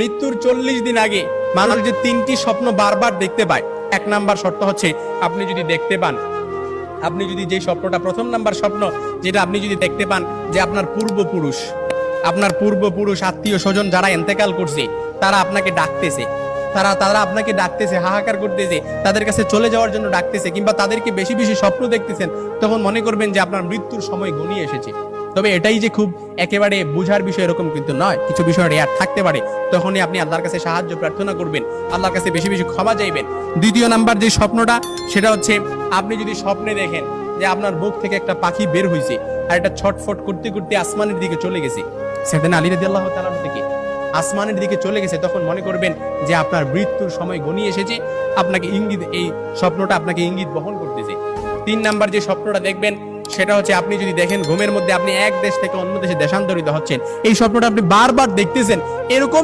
মৃত্যুর 40 দিন আগে মানুষ যে 3টি স্বপ্ন বারবার দেখতে পায়। 1 নাম্বার শর্ত হচ্ছে আপনি যদি দেখতে পান, আপনি যদি যে স্বপ্নটা, প্রথম নাম্বার স্বপ্ন যেটা আপনি যদি দেখতে পান যে আপনার পূর্বপুরুষ আত্মীয় স্বজন যারা ইন্তেকাল করছে তারা আপনাকে ডাকতেছে, তারা আপনাকে ডাকতেছে, হাহাকার করতেছে, তাদের কাছে চলে যাওয়ার জন্য ডাকতেছে, কিংবা তাদেরকে বেশি বেশি স্বপ্ন দেখতেছেন, তখন মনে করবেন যে আপনার মৃত্যুর সময় ঘনিয়ে এসেছে। তবে এটাই যে খুব একেবারে বুঝার বিষয় এরকম কিন্তু নয়, কিছু বিষয় রেয়ার থাকতে পারে। তখনই আপনি আল্লাহর কাছে সাহায্য প্রার্থনা করবেন, আল্লাহর কাছে বেশি বেশি ক্ষমা চাইবেন। দ্বিতীয় নাম্বার যে স্বপ্নটা সেটা হচ্ছে আপনি যদি স্বপ্নে দেখেন যে আপনার বুক থেকে একটা পাখি বের হয়েছে আর এটা ছটফট করতে করতে আসমানের দিকে চলে গেছে, সাইয়েদনা আলী রাদিয়াল্লাহু তাআলা থেকে আসমানের দিকে চলে গেছে, তখন মনে করবেন যে আপনার মৃত্যুর সময় ঘনিয়ে এসেছে, আপনাকে ইঙ্গিত, এই স্বপ্নটা আপনাকে ইঙ্গিত বহন করতেছে। 3 নাম্বার যে স্বপ্নটা দেখবেন সেটা হচ্ছে আপনি যদি দেখেন ঘুমের মধ্যে আপনি এক দেশ থেকে অন্য দেশে দেশান্তরিত হচ্ছেন, এই স্বপ্নটা আপনি বারবার দেখতেছেন, এরকম